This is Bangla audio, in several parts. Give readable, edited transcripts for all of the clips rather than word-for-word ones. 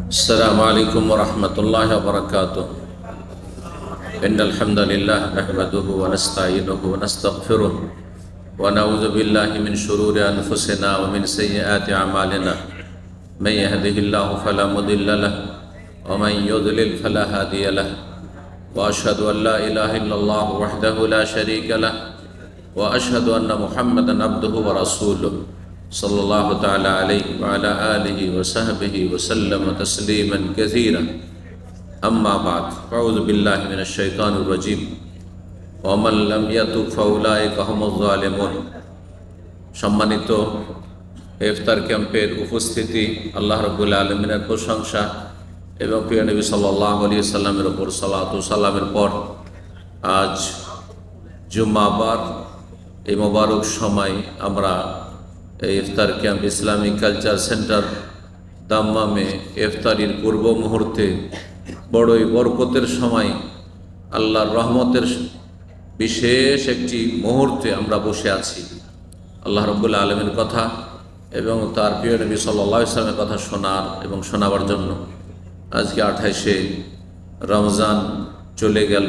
अस्सलामु अलैकुम वरहमतुल्लाहि वबरकातुह। इन्नल हम्दुलिल्लाह नहमदुहु व नस्तईनुहु व नस्तगफिरुह व नऊज़ु बिल्लाहि मिन शुरूरि अनफुसिना व मिन सय्यिआति अमालिना। मन यहदिहिल्लाहु फला मुदिल्ल लहु व मन युद्लिल फला हादिय लहु व अशहदु अन ला इलाहा इल्लल्लाह वहदहु ला शरीका लहु व अशहदु अन्न मुहम्मदन अब्दुहु व रसूलुहु सल्लल्लाहु तआला अलैहि व अला आलिहि व सहबिहि व सल्लम तस्लीमन कसीरा। अम्मा बाद अऊज़ु बिल्लाहि मिनश शैतानिर रजीम व मन लम यतुब फउलाइका हुमुज़ ज़ालिमून। सम्मानित इफ्तार ক্যাম্পের উপস্থিতি, আল্লাহ রাব্বুল আলামিনের প্রশংসা এবং প্রিয় নবী সাল্লাল্লাহু আলাইহি সাল্লামের উপর সালাত ও সালামের পর আজ জুম্মাবার এই মোবারক সময় আমরা এই ইফতার ক্যাম্প ইসলামিক কালচার সেন্টার দাম্মামে ইফতারির পূর্ব মুহূর্তে বড়ই বরকতের সময় আল্লাহর রহমতের বিশেষ একটি মুহূর্তে আমরা বসে আছি। আল্লাহ রাব্বুল আলামিনের কথা এবং তার প্রিয় নবী সাল্লাল্লাহু আলাইহি ওয়াসাল্লামের কথা শোনার এবং শোনাবার জন্য আজকে 28শে রমজান চলে গেল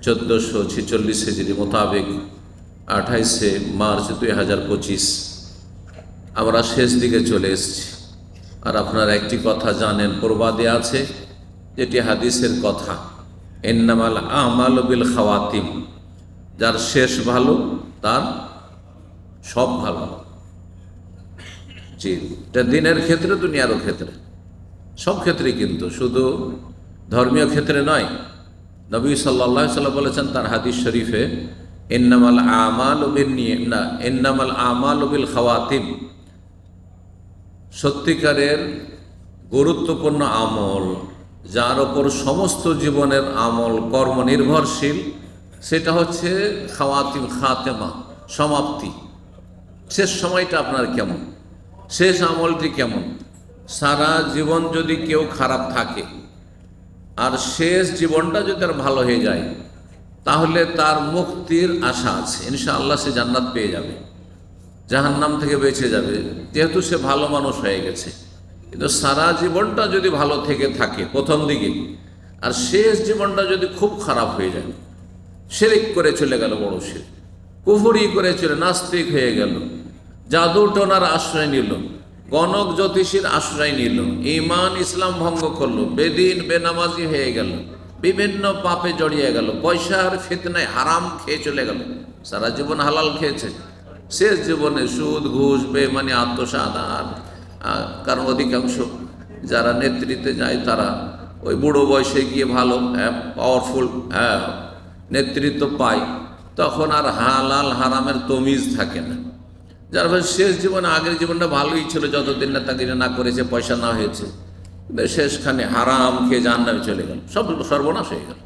1446 হিজরি মোতাবেক 28শে মার্চ 2025 আমরা শেষ দিকে চলে এসেছি। আর আপনারা একটি কথা জানেন, প্রবাদে আছে যেটি হাদিসের কথা, ইন্নামাল আমালু বিল খাওয়াতিম, যার শেষ ভালো তার সব ভালো। জি, এটা দিনের ক্ষেত্রে দুনিয়ারও ক্ষেত্রে, সব ক্ষেত্রে, কিন্তু শুধু ধর্মীয় ক্ষেত্রে নয়। নবী সাল্লাল্লাহু আলাইহি ওয়াসাল্লাম বলেছেন তার হাদিস শরীফে, ইন্নামাল আমালু ইন্নামাল আমালু বিল খাওয়াতিম, সত্যিকারের গুরুত্বপূর্ণ আমল, যার ওপর সমস্ত জীবনের আমল কর্ম নির্ভরশীল, সেটা হচ্ছে খাওয়াতিম, খাতেমা, সমাপ্তি। শেষ সময়টা আপনার কেমন, শেষ আমলটি কেমন। সারা জীবন যদি কেউ খারাপ থাকে আর শেষ জীবনটা যদি তার ভালো হয়ে যায়, তাহলে তার মুক্তির আশা আছে, ইনশাআল্লাহ সে জান্নাত পেয়ে যাবে, জাহান্নাম থেকে বেঁচে যাবে, যেহেতু সে ভালো মানুষ হয়ে গেছে। কিন্তু সারা জীবনটা যদি ভালো থেকে থাকে প্রথম দিকে, আর শেষ জীবনটা যদি খুব খারাপ হয়ে যায়, শিরক করে চলে গেল, বড় শিরক, কুফরি করে চলে নাস্তিক হয়ে গেল, জাদু টোনার আশ্রয় নিল, গণক জ্যোতিষীর আশ্রয় নিল, ঈমান ইসলাম ভঙ্গ করলো, বেদিন বেনামাজি হয়ে গেল, বিভিন্ন পাপে জড়িয়ে গেল, পয়সার ফিতনায় হারাম খেয়ে চলে গেল, সারা জীবন হালাল খেয়েছে, শেষ জীবনে সুদ ঘুষ বেমানি আত্মসাৎ। কারণ অধিকাংশ যারা নেতৃত্বে যায় তারা ওই বুড়ো বয়সে গিয়ে ভালো পাওয়ারফুল নেতৃত্ব পায়, তখন আর হালাল হারামের তমিজ থাকে না। যার ফলে শেষ জীবনে, আগের জীবনটা ভালোই ছিল যতদিন না তাকে না করেছে, পয়সা না হয়েছে, শেষখানে হারাম খেয়ে জাহান্নামে চলে গেল, সব সর্বনাশ হয়ে গেল।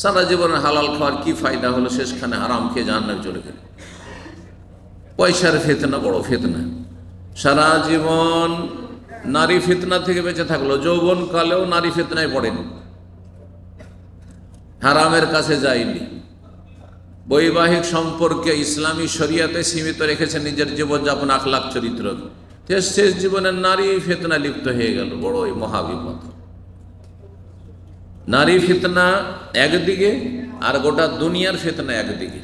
সারা জীবনে হালাল খাওয়ার কি ফায়দা হলো, শেষখানে হারাম খেয়ে জাহান্নামে চলে গেল। পয়সার ফিতনা বড় ফিতনা, সারা জীবন নারী ফিতনা থেকে বেঁচে থাকলো, যৌবনকালেও নারী ফিতনায় পড়েনি, হারামের কাছে যায়নি, বৈবাহিক সম্পর্কে ইসলামী শরিয়াতে সীমিত রেখেছে নিজের জীবনযাপন, আখলাক, চরিত্র। শেষ জীবনের নারী ফিতনা লিপ্ত হয়ে গেল, বড়ই মহাবিপদ। নারী ফিতনা একদিকে আর গোটা দুনিয়ার ফিতনা একদিকে।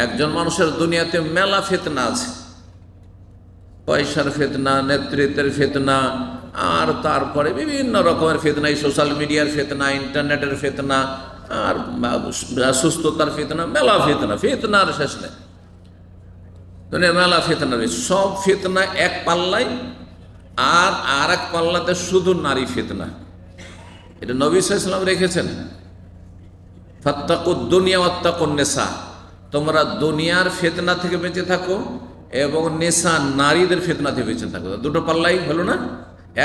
একজন মানুষের দুনিয়াতে মেলা ফিতনা আছে, পয়সার ফিতনা, নেতৃত্বের ফিতনা, আর তারপরে বিভিন্ন রকমের ফিতনা, এই সোশ্যাল মিডিয়ার ফিতনা, ইন্টারনেটের ফিতনা, আর সুস্থতার ফিতনা, মেলা ফিতনা, ফিতনার শেষ নেই। দুনিয়া মেলা ফিতনা রয়েছে, সব ফিতনা এক পাল্লায়, আর এক পাল্লাতে শুধু নারী ফিতনা। এটা নবী সাল্লাল্লাহু আলাইহি ওয়াসাল্লাম রেখেছেন, ফাত্তাকুদ দুনিয়া ওয়াত্তাকুন নিসা, তোমরা দুনিয়ার ফিতনা থেকে বেঁচে থাকো এবং নিসা, নারীদের ফিতনা থেকে বেঁচে থাকো। দুটো পাল্লাই হলো না,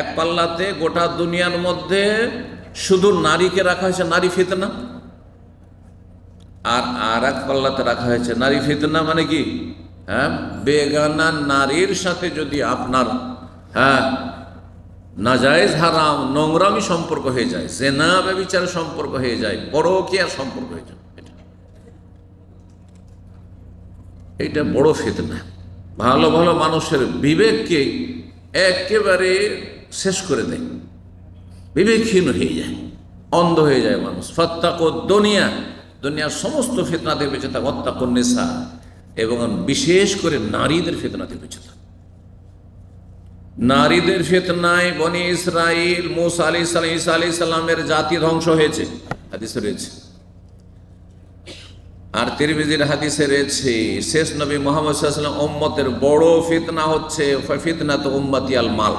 এক পাল্লাতে গোটা দুনিয়ার মধ্যে শুধু নারীকে রাখা হয়েছে, নারী ফিতনা, আর এক পাল্লাতে রাখা হয়েছে নারী ফিতনা মানে কি, বেগানা নারীর সাথে যদি আপনার নাজায়েজ হারাম নোংরামি সম্পর্ক হয়ে যায়, জেনা ব্যভিচারের সম্পর্ক হয়ে যায়, পরকীয়ার সম্পর্ক হয়ে যায়, এটা বড় ফিতনা। ভালো ভালো মানুষের বিবেককে একেবারে শেষ করে দেয়, বিবেকহীন হয়ে যায়, অন্ধ হয়ে যায় মানুষ। ফাত্তাকু দুনিয়া, দুনিয়ার সমস্ত ফিতনা থেকে বেঁচে থাক। ওয়াত্তাকুন নিসা, এবং বিশেষ করে নারীদের ফিতনা থেকে বেঁচে থাক। নারীদের ফিতনায় বনি ইসরাইল, মূসা আলাইহিস সালাম, ঈসা আলাইহিস সালামের জাতি ধ্বংস হয়েছে, হাদিসে রয়েছে। আর তিরমিজির হাদিসে রয়েছে শেষ নবী মুহাম্মদ সাল্লাল্লাহু আলাইহি ওয়াসাল্লাম উম্মতের বড় ফিতনা হচ্ছে ফিতনাতু উম্মতি আল মাল,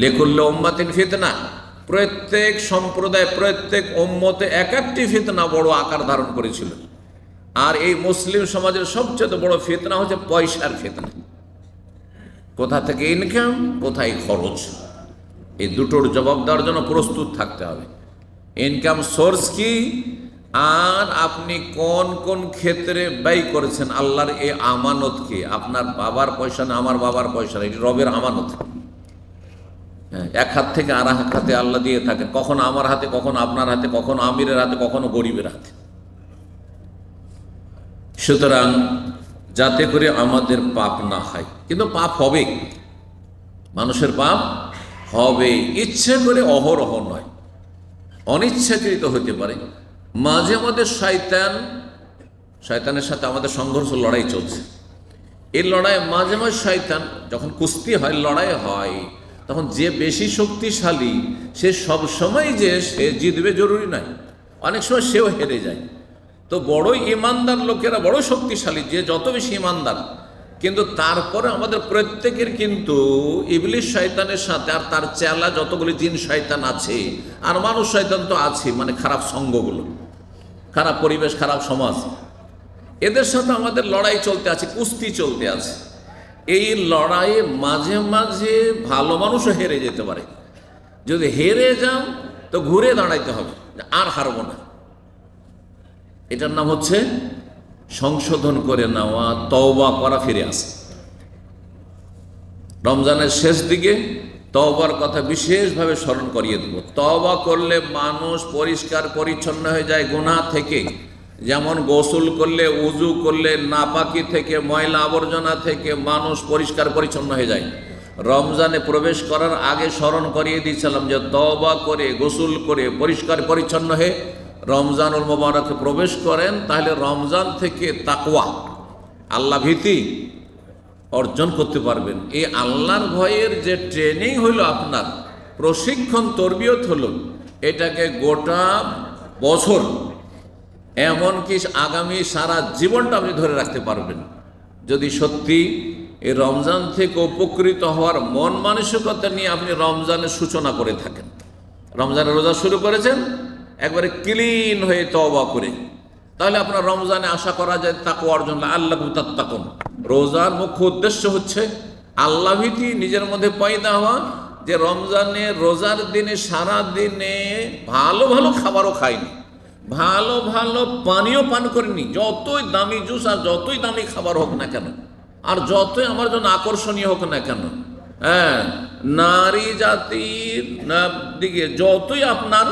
লিকুল্লি উম্মাতিন ফিতনা। প্রত্যেক সম্প্রদায়, প্রত্যেক উম্মতে এক একটি ফিতনা বড় আকার ধারণ করেছিল। আর এই মুসলিম সমাজের সবচেয়ে বড় ফিতনা হচ্ছে পয়সার ফিতনা। কোথা থেকে ইনকাম, কোথায় খরচ, এই দুটোর জবাব দেওয়ার জন্য প্রস্তুত থাকতে হবে। ইনকাম সোর্স কি, আর আপনি কোন কোন ক্ষেত্রে ব্যয় করেছেন আল্লাহর এই আমানতকে। আপনার বাবার পয়সা না, আমার বাবার পয়সা না, এটি রবের আমানত। এক হাত থেকে আর এক হাতে আল্লাহ দিয়ে থাকেন, কখনো আমার হাতে, কখনো আপনার হাতে, কখনো আমিরের হাতে, কখনো গরিবের হাতে। সুতরাং যাতে করে আমাদের পাপ না হয়, কিন্তু পাপ হবে, মানুষের পাপ হবে, ইচ্ছে করে অহরহ নয়, অনিচ্ছাকৃত হতে পারে। মাঝে মাঝে শয়তানের সাথে আমাদের সংঘর্ষ, লড়াই চলছে। এই লড়াই মাঝে মাঝে শয়তান, যখন কুস্তি হয়, লড়াই হয়, তখন যে বেশি শক্তিশালী সে সব সময় যে সে জিতবে জরুরি নয়, অনেক সময় সেও হেরে যায়। তো বড় ইমানদার লোকেরা বড় শক্তিশালী, যে যত বেশি ইমানদার, কিন্তু তারপরে আমাদের প্রত্যেকের কিন্তু ইবলিশ শয়তানের সাথে আর তার চেলা যতগুলি জিন শয়তান আছে, আর মানুষ শয়তান তো আছে, মানে খারাপ সঙ্গগুলো, খারাপ পরিবেশ, খারাপ সমাজ, এদের সাথে আমাদের লড়াই চলতে আছে, কুস্তি চলতে আছে। এই লড়াইয়ে মাঝে মাঝে ভালো মানুষও হেরে যেতে পারে। যদি হেরে যান তো ঘুরে দাঁড়াইতে হবে, আর হারবো না। এটার নাম হচ্ছে সংশোধন করে নেওয়া, তওবা করা, ফিরে আসা। রমজানের শেষ দিকে তওবার কথা বিশেষভাবে স্মরণ করিয়ে দেব। তওবা করলে মানুষ পরিষ্কার পরিচ্ছন্ন হয়ে যায় গুনাহ থেকে। যেমন গোসল করলে, উজু করলে নাপাকি থেকে, ময়লা আবর্জনা থেকে মানুষ পরিষ্কার পরিচ্ছন্ন হয়ে যায়। রমজানে প্রবেশ করার আগে স্মরণ করিয়ে দিয়েছিলাম যে তওবা করে, গোসল করে, পরিষ্কার পরিচ্ছন্ন হয়ে রমজানুল মুবারকে প্রবেশ করেন, তাহলে রমজান থেকে তাকওয়া, আল্লাহ ভীতি অর্জন করতে পারবেন। এই আল্লাহর ভয়ের যে ট্রেনিং হইল, আপনার প্রশিক্ষণ, তরবিয়ত হলো, এটাকে গোটা বছর, এমনকি আগামী সারা জীবনটা আপনি ধরে রাখতে পারবেন, যদি সত্যি এই রমজান থেকে উপকৃত হওয়ার মন মানসিকতা নিয়ে আপনি রমজানের সূচনা করে থাকেন। রমজানের রোজা শুরু করেছেন একবারে ক্লিন হয়ে তওবা করে, তাহলে আপনার রমজানে আশা করা যায় তাকওয়া অর্জন, আল্লাহু তাত্তাকুন। রোজার মুখ্য উদ্দেশ্য হচ্ছে আল্লাহ ভীতি নিজের মধ্যে পয়দা হওয়া, যে রমজানে রোজার দিনে সারা দিনে ভালো ভালো খাবারও খাইনি, ভালো ভালো পানীয় পান করিনি, যতই দামি জুস আর যতই দামি খাবার হোক না কেন, আর যতই আমার জন্য আকর্ষণীয় হোক না কেন, হ্যাঁ, নারী জাতির দিকে যতই আপনার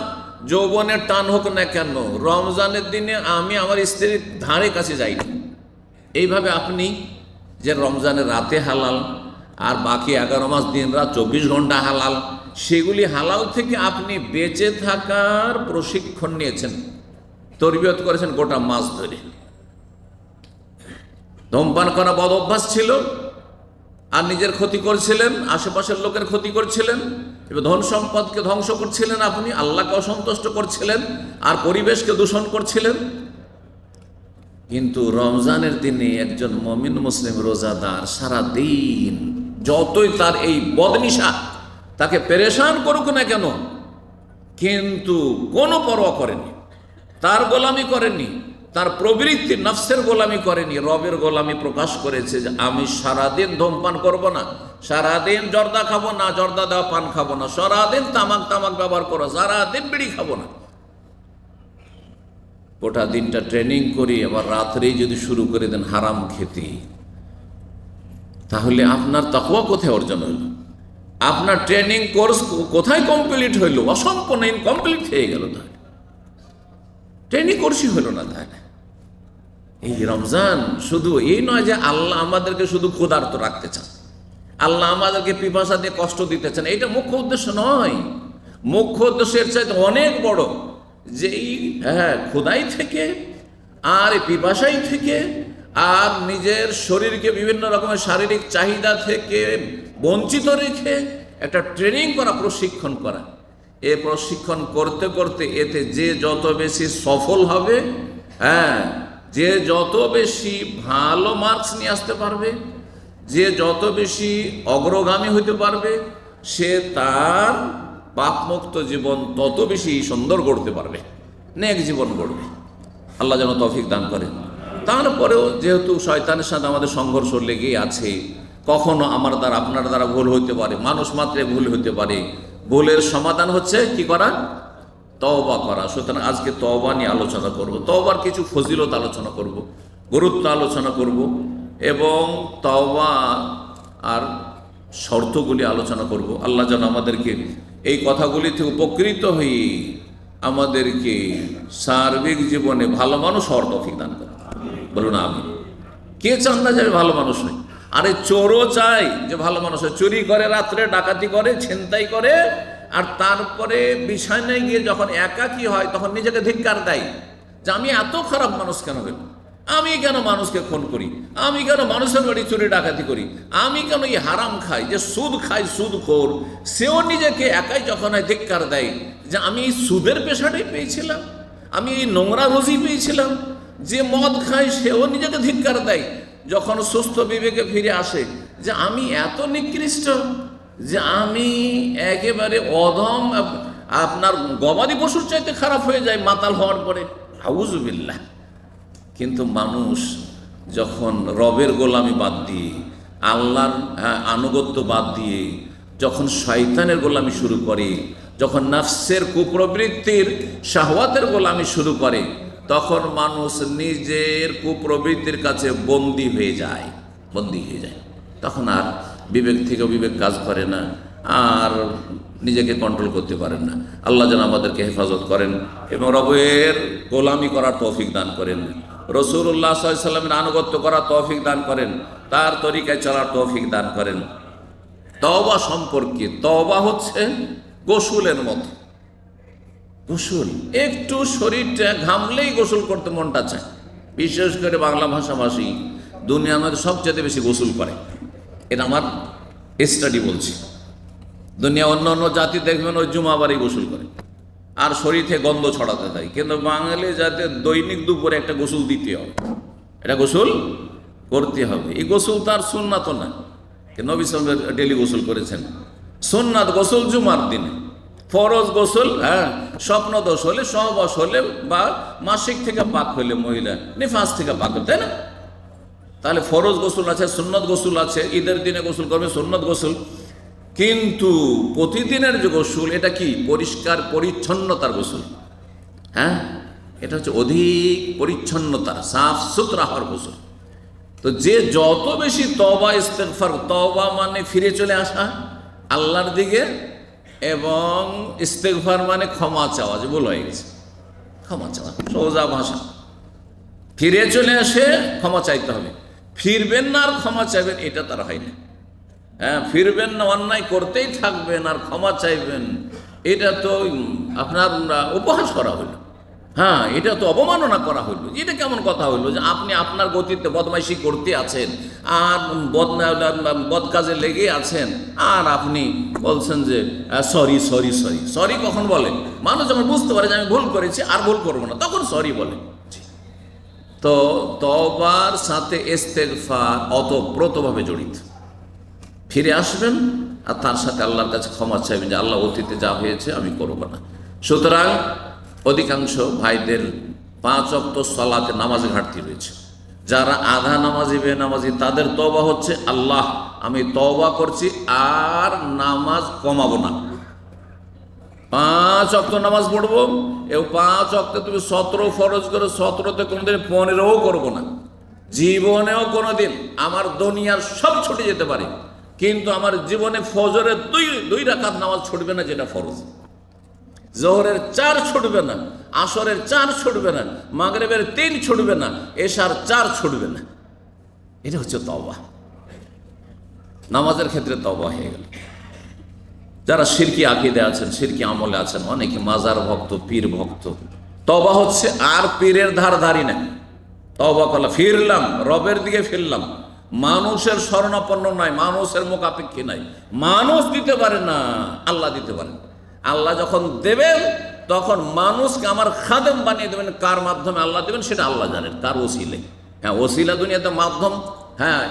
যৌবনের টান হোক না কেন, রমজানের দিনে আমি আমার স্ত্রীর ধারে কাছে যাইনি। এইভাবে আপনি যে রমজানের রাতে হালাল, আর বাকি 11 মাস দিন রাত 24 ঘন্টা হালাল, সেগুলি হালাল থেকে আপনি বেঁচে থাকার প্রশিক্ষণ নিয়েছেন, তরবিয়ত করেছেন গোটা মাস ধরে। ধূমপান করা বদ অভ্যাস ছিল, আর নিজের ক্ষতি করছিলেন, আশেপাশের লোকের ক্ষতি করছিলেন, এবং ধন সম্পদকে ধ্বংস করছিলেন, আপনি আল্লাহকে অসন্তুষ্ট করছিলেন, আর পরিবেশকে দূষণ করছিলেন। কিন্তু রমজানের দিনে একজন মুমিন মুসলিম রোজাদার সারা দিন যতই তার এই বদনিশা তাকে পেরেশান করুক না কেন, কিন্তু কোনো পরোয়া করেনি, তার গোলামি করেনি, তার প্রবৃত্তি নফসের গোলামি করেনি, রবের গোলামি প্রকাশ করেছে যে আমি সারাদিন ধূমপান করব না, সারাদিন জর্দা খাবো না, জর্দা দেওয়া পান খাবো না, সারাদিন তামাক ব্যবহার করো, সারাদিন বিড়ি খাবো না। গোটা দিনটা ট্রেনিং করি, আবার রাত্রেই যদি শুরু করে দেন হারাম খেতে, তাহলে আপনার তাকওয়া কোথায় অর্জন হইল? আপনার ট্রেনিং কোর্স কোথায় কমপ্লিট হইল? অসম্পূর্ণ, ইনকমপ্লিট হয়ে গেল। তাহলে ট্রেনিং কোর্সই হইল না। তাহলে এই রমজান শুধু এই নয় যে আল্লাহ আমাদেরকে শুধু ক্ষুধার্ত রাখতে চান, আল্লাহ আমাদেরকে পিপাসা দিয়ে কষ্ট দিতেছেন, এটা মুখ্য উদ্দেশ্য নয়। মুখ্য উদ্দেশ্যের চাইতে অনেক বড়, যে এই ক্ষুধাই থেকে আর পিপাসাই থেকে আর নিজের শরীরকে বিভিন্ন রকমের শারীরিক চাহিদা থেকে বঞ্চিত রেখে একটা ট্রেনিং করা, প্রশিক্ষণ করা। এ প্রশিক্ষণ করতে করতে এতে যে যত বেশি সফল হবে, যে যত বেশি ভালো মার্কস নিয়ে আসতে পারবে, যে যত বেশি অগ্রগামী হইতে পারবে, সে তার পাপমুক্ত জীবন তত বেশি সুন্দর গড়তে পারবে, নেক জীবন গড়বে। আল্লাহ যেন তৌফিক দান করেন। তারপরেও যেহেতু শয়তানের সাথে আমাদের সংঘর্ষ লেগেই আছে, কখনো আমার দ্বারা আপনার দ্বারা ভুল হইতে পারে, মানুষ মাত্রে ভুল হইতে পারে। ভুলের সমাধান হচ্ছে কি করা? তওবা করা। সুতরাং আজকে তওবা নিয়ে আলোচনা করব, তওবার কিছু ফজিলত আলোচনা করব, গুরুত্ব আলোচনা করব এবং তওবা আর শর্তগুলি আলোচনা করব। আল্লাহ যেন আমাদেরকে এই কথাগুলিতে উপকৃত হয়ে আমাদেরকে সার্বিক জীবনে ভালো মানুষ হওয়ার তৌফিক দান করে। বলুন আমি। কে চান না যে ভালো মানুষ হয়? আরে চোরও চাই যে ভালো মানুষ হয়। চুরি করে, রাত্রে ডাকাতি করে, ছিনতাই করে, আর তারপরে বিছানায় গিয়ে যখন একাকী হয় তখন নিজেকে ধিক্কার দেয় যে আমি এত খারাপ মানুষ কেন হইল, আমি কেন মানুষকে খুন করি, আমি কেন মানুষের বাড়ি চুরি ডাকাতি করি, আমি কেন এই হারাম খাই, যে সুদ খাই সুদখোর, সেও নিজেকে একাই যখন ধিক্কার দেয় যে আমি এই সুদের পেশাটাই পেয়েছিলাম, আমি এই নোংরা রুজি পেয়েছিলাম। যে মদ খায় সেও নিজেকে ধিক্কার দেয় যখন সুস্থ বিবেকে ফিরে আসে যে আমি এত নিকৃষ্ট, যে আমি একেবারে অধম, আপনার গবাদি পশুর চাইতে খারাপ হয়ে যায় মাতাল হওয়ার পরে। আউযুবিল্লাহ। কিন্তু মানুষ যখন রবের গোলামি বাদ দিয়ে, আল্লাহর আনুগত্য বাদ দিয়ে যখন শয়তানের গোলামি শুরু করে, যখন নফসের কুপ্রবৃত্তির শাহওয়াতের গোলামি শুরু করে, তখন মানুষ নিজের কুপ্রবৃত্তির কাছে বন্দী হয়ে যায়। তখন আর বিবেক থেকে বিবেক কাজ করে না, আর নিজেকে কন্ট্রোল করতে পারেন না। আল্লাহ যেন আমাদেরকে হেফাজত করেন এবং রবের গোলামি করার তৌফিক দান করেন, রাসূলুল্লাহ সাল্লাল্লাহু আলাইহি ওয়াসাল্লামের আনুগত্য করার তৌফিক দান করেন, তার তরিকায় চলার তৌফিক দান করেন। তওবা সম্পর্কে, তওবা হচ্ছে গোসলের মতো। গোসল, একটু শরীরটা ঘামলেই গোসল করতে মনটা চায়। বিশেষ করে বাংলা ভাষাভাষী দুনিয়ার মধ্যে সবচেয়ে বেশি গোসল করে, এটা আমার স্টাডি বলছি। দুনিয়া অন্য অন্য জাতি দেখবেন ওই জুমাবারই গোসল করে আর শরীর থেকে গন্ধ ছড়াতে থাকে, কিন্তু বাঙালি জাতি দৈনিক দুপুরে একটা গোসল দিতে হবে, এটা গোসল করতে হবে। এই গোসল তার সুন্নাত না, নবী সাল্লাল্লাহু আলাইহি ওয়াসাল্লাম ডেলি গোসল করেছেন। সুন্নাত গোসল জুমার দিনে, ফরজ গোসল স্বপ্ন দোষ হলে, সহবাস হলে, বা মাসিক থেকে পাক হলে, মহিলা নিফাস থেকে পাক হলে, তাই না? তাহলে ফরজ গোসল আছে, সুন্নত গোসল আছে। ঈদের দিনে গোসল করবে সুন্নত গোসল, কিন্তু প্রতিদিনের যে গোসল, এটা কি? পরিষ্কার পরিচ্ছন্নতার গোসল। এটা হচ্ছে অধিক পরিচ্ছন্নতার, সাফ সুতরা হওয়ার গোসল। তো যে যত বেশি তওবা ইস্তেগফার, তওবা মানে ফিরে চলে আসা আল্লাহর দিকে, এবং ইস্তেগফার মানে ক্ষমা চাওয়া, যে ভুল হয়ে গেছে ক্ষমা চাওয়া, সোজা ভাষা। ফিরে চলে আসে ক্ষমা চাইতে হবে, ফিরবেন না আর ক্ষমা চাইবেন, এটা তার হয় না। ফিরবেন না, অন্যায় করতেই থাকবেন আর ক্ষমা চাইবেন, এটা তো আপনার উপহাস করা হইল। এটা তো অবমাননা করা হইল। এটা কেমন কথা হইল যে আপনি আপনার গতিতে বদমাইশি করতে আছেন আর বদ কাজে লেগে আছেন, আর আপনি বলছেন যে সরি সরি সরি। সরি কখন বলে? মানুষ যখন বুঝতে পারে যে আমি ভুল করেছি আর ভুল করবো না, তখন সরি বলে। তো তওবার সাথে ইস্তেগফার ওতপ্রোতভাবে জড়িত। ফিরে আসবেন আর তার সাথে আল্লাহর কাছে ক্ষমা চাইবেন যে আল্লাহ, অতীতে যা হয়েছে আমি করব না। সুতরাং অধিকাংশ ভাইদের 5 ওয়াক্ত সালাতে নামাজে ঘাটতি রয়েছে। যারা আধা নামাজি বেনামাজি, তাদের তওবা হচ্ছে আল্লাহ আমি তওবা করছি আর নামাজ কমাবো না। 5 ওয়াক্ত নামাজ পড়বো, এবং 5 ওয়াক্তে তুমি 17 ফরজ করে 17তে কোনোদিন 15ও করবো না। জীবনেও কোনোদিন, আমার দুনিয়ার সব ছুটে যেতে পারে, কিন্তু আমার জীবনে ফজরের দুই রাকাত নামাজ ছুটবে না, যেটা ফরজ। জোহরের 4 ছুটবে না, আসরের 4 ছুটবে না, মাগরিবের 3 ছুটবে না, এশার 4 ছুটবে না। এটা হচ্ছে তওবা। নামাজের ক্ষেত্রে তওবা হয়ে গেল। যারা শিরকি আকীদা আছেন, শিরকি আমলে আছেন, অনেকে মাজার ভক্ত, পীর ভক্ত, তওবা হচ্ছে আর পীরের ধারি না। তওবা করলাম, ফিরলাম, রবের দিকে ফিরলাম, মানুষের শরণাপন্ন নাই, মানুষের মুখাপেক্ষী নাই। মানুষ দিতে পারে না, আল্লাহ দিতে পারেন। আল্লাহ যখন দেবেন তখন মানুষকে আমার খাদেম বানিয়ে দেবেন। কার মাধ্যমে আল্লাহ দেবেন সেটা আল্লাহ জানেন, কার ওসিলে। হ্যাঁ, ওসিলা দুনিয়াতে মাধ্যম, হ্যাঁ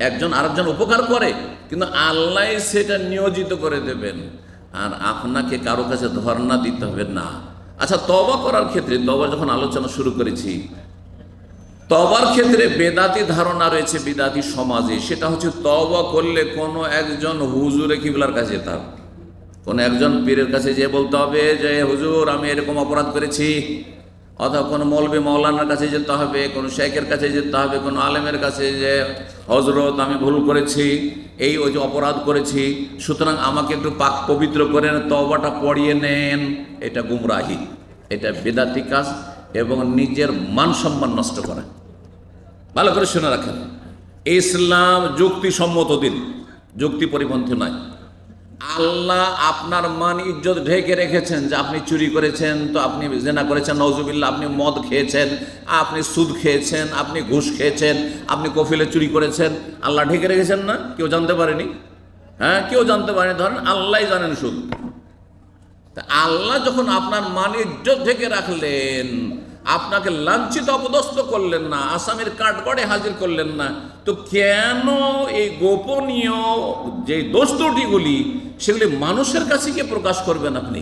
একজন আরেকজন উপকার করে, কিন্তু আল্লাহ সেটা নিয়োজিত করে দেবেন। আর আপনাকে কারো কাছে ধর্ণা দিতে হবে না। আচ্ছা, তওবা করার ক্ষেত্রে, তওবা যখন আলোচনা শুরু করেছি, তওবার ক্ষেত্রে বেদাতি ধারণা রয়েছে বিদাতি সমাজে। সেটা হচ্ছে তওবা করলে কোনো একজন হুজুরে কিবলার কাছে যেতে হবে, কোনো একজন পীরের কাছে যেয়ে বলতে হবে যে হুজুর আমি এরকম অপরাধ করেছি, অথবা কোনো মৌলবি মৌলানার কাছে যেতে হবে, কোনো শেখের কাছে যেতে হবে, কোনো আলেমের কাছে যে হজরত আমি ভুল করেছি, এই ওই যে অপরাধ করেছি, সুতরাং আমাকে একটু পাক পবিত্র করেন, তওবাটা পড়িয়ে নেন। এটা গুমরাহি, এটা বেদাতি কাজ এবং নিজের মান সম্মান নষ্ট করে। ভালো করে শুনে রাখেন, ইসলাম যুক্তিসম্মত দিন, যুক্তি পরিপন্থী নয়। আল্লাহ আপনার মান ইজ্জত ঢেকে রেখেছেন, যে আপনি চুরি করেছেন তো আপনি জেনা করেছেন, নওজুবিল্লাহ, আপনি মদ খেয়েছেন, আপনি সুদ খেয়েছেন, আপনি ঘুষ খেয়েছেন, আপনি কফিলে চুরি করেছেন, আল্লাহ ঢেকে রেখেছেন না? কেউ জানতে পারেনি? হ্যাঁ, কেউ জানতে পারেনি, ধরেন আল্লাহ জানেন শুধু। তা আল্লাহ যখন আপনার মান ইজ্জত ঢেকে রাখলেন, আপনাকে লাঞ্ছিত অপদস্থ করলেন না, আসামির কাঠগড়ে হাজির করলেন না, তো কেন এই গোপনীয় যে দোষ ত্রুটিগুলি সেগুলি মানুষের কাছে গিয়ে প্রকাশ করবেন আপনি?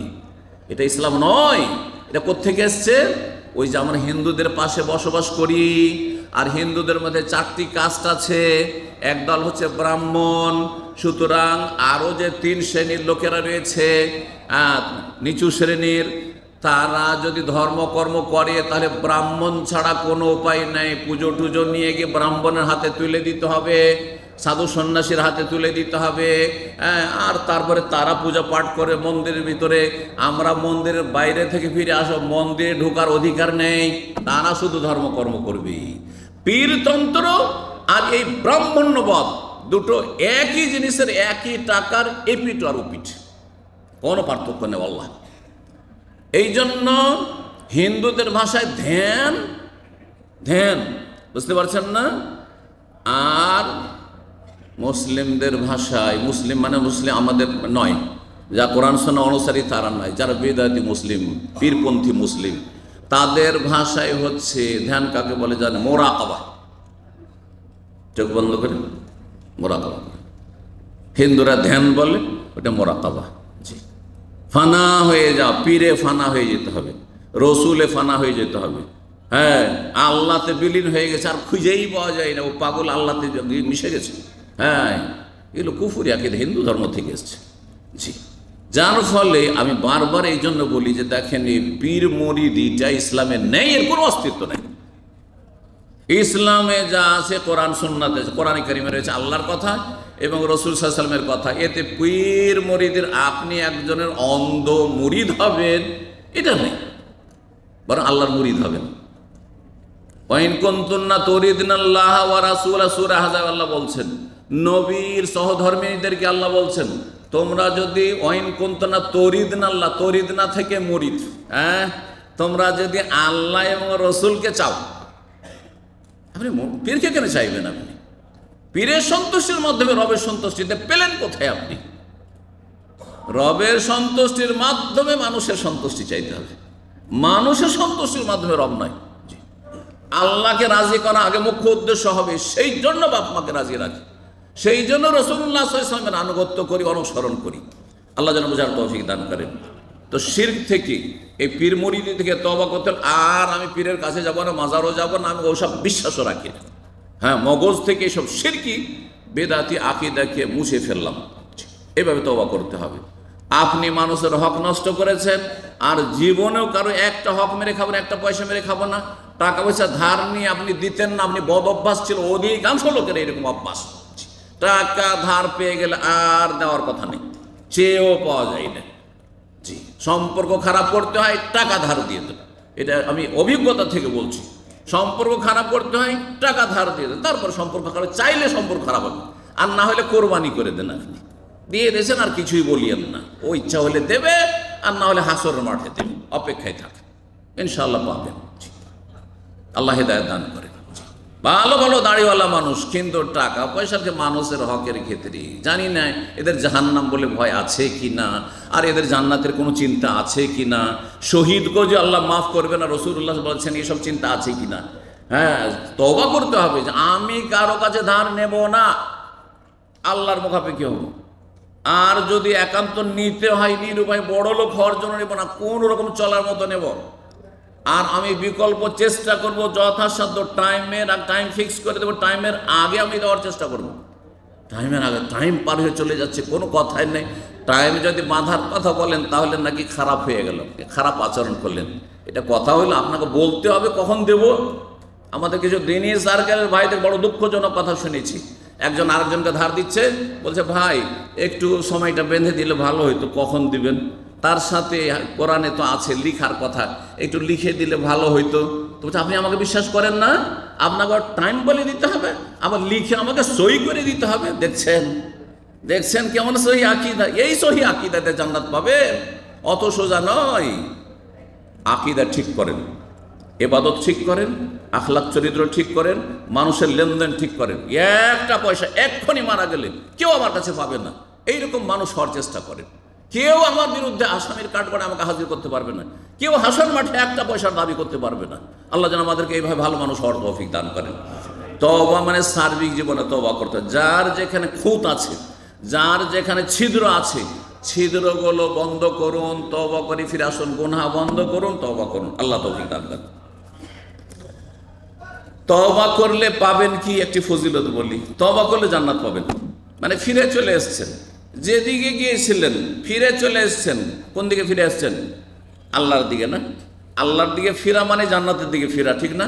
এটা ইসলাম নয়। এটা কোত্থেকে এসছে? ওই যে আমরা হিন্দুদের পাশে বসবাস করি, আর হিন্দুদের মধ্যে 4টি কাস্ট আছে। একদল হচ্ছে ব্রাহ্মণ, সুতরাং আরও যে 3 শ্রেণীর লোকেরা রয়েছে নিচু শ্রেণীর, তারা যদি ধর্মকর্ম করে তাহলে ব্রাহ্মণ ছাড়া কোনো উপায় নেই। পুজো টুজো নিয়ে গিয়ে ব্রাহ্মণের হাতে তুলে দিতে হবে, সাধু সন্ন্যাসীর হাতে তুলে দিতে হবে। আর তারপরে তারা পূজা পাঠ করে মন্দিরের ভিতরে, আমরা মন্দিরের বাইরে থেকে ফিরে আসো, মন্দিরে ঢোকার অধিকার নেই। তারা শুধু ধর্মকর্ম করবে। পীরতন্ত্র আর এই ব্রাহ্মণ্যবাদ দুটো একই জিনিসের, একই টাকার এপিঠ আর ওপিঠ, কোনো পার্থক্য নেই আল্লাহ। এই জন্য হিন্দুদের ভাষায় ধ্যান, ধ্যান, বুঝতে পারছেন না? আর মুসলিমদের ভাষায়, মুসলিম মানে মুসলিম আমাদের নয়, যা কোরআন সুন্নাহ অনুসারী তারা নয়, যারা বেদাতি মুসলিম, পীরপন্থী মুসলিম, তাদের ভাষায় হচ্ছে ধ্যান কাকে বলে জানে? মোরাকাবা। চোখ বন্ধ করে মোরাকাবা। হিন্দুরা ধ্যান বলে, ওটা মোরাকাবা। জি, ফানা হয়ে যাও, পীরে ফানা হয়ে যেতে হবে, রসুলে ফানা হয়ে যেতে হবে। হ্যাঁ, আল্লাহতে বিলীন হয়ে গেছে, আর খুঁজেই পাওয়া যায় না, ও পাগল আল্লাহতে মিশে গেছে। হ্যাঁ, এগুলো কুফরি আকীদা, হিন্দু ধর্ম থেকে এসছে। জি, যার ফলে আমি বারবার এই জন্য বলি যে দেখেন, এই পীর মুরিদিটা ইসলামে নেই, এর কোনো অস্তিত্ব নেই। ইসলামে যা আছে কোরআন সুন্নাতে, কোরআন কারিমে রয়েছে আল্লাহর কথা এবং রসুল সাল্লাল্লাহু আলাইহি ওয়াসাল্লামের কথা। এতে পীর মুরিদের আপনি একজনের অন্ধ মুরিদ হবেন এটা নেই, বরং আল্লাহর মুরিদ হবেন। ওয়াইন কুনতুন্না তুরিদনাল্লাহ ওয়া রাসূলা, সূরা আহজাব আল্লাহ বলছেন, নবীর সহধর্মীদেরকে আল্লাহ বলছেন, তোমরা যদি ওয়াইন কুনতুন্না তুরিদনাল্লাহ, তুরিদনা থেকে মুরিদ, হ্যাঁ, তোমরা যদি আল্লাহ এবং রসুলকে চাও, আপনি পীরকে কেন চাইবেন? আপনি পীরের সন্তুষ্টির মাধ্যমে রবের সন্তুষ্টিতে পেলেন কোথায়? আপনি রবের সন্তুষ্টির মাধ্যমে মানুষের সন্তুষ্টি চাইতে হবে, মানুষের সন্তুষ্টির মাধ্যমে রব নয়। আল্লাহকে রাজি করা আগে মুখ্য উদ্দেশ্য হবে, সেই জন্য বাপ মাকে রাজি রাখি, সেই জন্য রাসূলুল্লাহ সাল্লাল্লাহু আলাইহি ওয়াসাল্লামের আনুগত্য করি, অনুসরণ করি। আল্লাহ যেন বুঝার তৌফিক দান করেন। তো শিরক থেকে, এই পীর মুরিদি থেকে তওবা করতে, আর আমি পীরের কাছে যাব না, মাজারও যাব না, আমি ওসব বিশ্বাসও রাখি না। হ্যাঁ, মগজ থেকে এসব শিরকি বেদাতি আকীদাকে মুছে ফেললাম, এভাবে তওবা করতে হবে। আপনি মানুষের হক নষ্ট করেছেন, আর জীবনেও কারো একটা হক মেরে খাবেন, একটা পয়সা মেরে খাবো না। টাকা পয়সা ধার নিয়ে আপনি দিতেন না, আপনি বদ অভ্যাস ছিল, অধিকাংশ লোকের এরকম অভ্যাস। টাকা ধার পেয়ে গেলে আর দেওয়ার কথা নেই, চেয়েও পাওয়া যায় না। জি, সম্পর্ক খারাপ করতে হয়, টাকা ধার দিয়ে দেন, এটা আমি অভিজ্ঞতা থেকে বলছি। সম্পর্ক খারাপ করতে হয়, টাকা ধার দিয়ে দেন, তারপর সম্পর্ক খারাপ, চাইলে সম্পর্ক খারাপ হবে। আর না হলে কোরবানি করে দেন, আপনি দিয়ে দিয়েছেন আর কিছুই বলিয়েন না। ও ইচ্ছা হলে দেবে, আর না হলে হাসরের মাঠে দেবে, অপেক্ষায় থাকেন, ইনশাআল্লাহ পাবেন। আল্লাহ হেদায়েত দান করেন। ভালো ভালো দাড়িওয়ালা মানুষ, কিন্তু টাকা পয়সাকে মানুষের হকের ক্ষেত্রে জানি না এদের জাহান্নাম বলে ভয় আছে কি না, আর এদের জান্নাতের কোনো চিন্তা আছে কি না, শহীদকে যে আল্লাহ মাফ করবে না রাসূলুল্লাহ বলছেন, এসব চিন্তা আছে কি না। হ্যাঁ, তওবা করতে হবে যে আমি কারো কাছে ধার নেব না, আল্লাহর মুখাপেক্ষী হব। আর যদি একান্ত নিতে হয়, নিরুপায় বড় লোক হওয়ার জন্য নেব না, কোন রকম চলার মতো নেব। আর আমি বিকল্প চেষ্টা করব যথাসাধ্য টাইম ফিক্স করে দেবো, টাইমের আগে আমি দেওয়ার চেষ্টা করব। টাইমের আগে, টাইম পার হয়ে চলে যাচ্ছে, কোনো কথাই নেই। টাইমে যদি বাঁধার কথা বলেন তাহলে নাকি খারাপ হয়ে গেল, খারাপ আচরণ করলেন। এটা কথা হলো, আপনাকে বলতে হবে কখন দেব। আমাদের কিছু দিনই সার্কেলের ভাইদের বড় দুঃখজনক কথা শুনেছি। একজন আরেকজনকে ধার দিচ্ছে, বলছে ভাই একটু সময়টা বেঁধে দিলে ভালো হইতো, কখন দিবেন। তার সাথে কোরআনে তো আছে লিখার কথা, একটু লিখে দিলে ভালো হইতো। তো বলছে আপনি আমাকে বিশ্বাস করেন না, আপনাকে টাইম বলে দিতে হবে, আবার লিখে আমাকে সই করে দিতে হবে। দেখছেন কেমন সহি আকীদা। এই সহি আকীদাতে জান্নাত পাবে, অত সোজা নয়। আকীদা ঠিক করেন, ইবাদত ঠিক করেন, আখলাক চরিত্র ঠিক করেন, মানুষের লেনদেন ঠিক করেন। একটা পয়সা এক্ষুনি মারা গেলে কেউ আমার কাছে পাবে না, এইরকম মানুষ হওয়ার চেষ্টা করেন। কেউ আমার বিরুদ্ধে আসামির কাঠগড়ায় আমাকে হাজির করতে পারবে না, কেউ হাসর মাঠে একটা পয়সার দাবি করতে পারবে না। আল্লাহ যেন আমাদেরকে এইভাবে ভালো মানুষ হওয়ার তৌফিক দান করেন। তওবা মানে সার্বিক জীবনে তওবা করতে, যার যেখানে খুঁত আছে, যার যেখানে ছিদ্র আছে, ছিদ্রগুলো বন্ধ করুন, তওবা করে ফিরে আসুন, গুনাহ বন্ধ করুন, তওবা করুন। আল্লাহ তৌফিক দান করেন। তওবা করলে পাবেন কি, একটি ফজিলত বলি। তওবা করলে জান্নাত পাবেন, মানে ফিরে চলে এসেছেন, যেদিকে গিয়েছিলেন ফিরে চলে এসেছেন। কোন দিকে ফিরে আসছেন? আল্লাহর দিকে না? আল্লাহর দিকে ফিরা মানে জান্নাতের দিকে ফিরা, ঠিক না?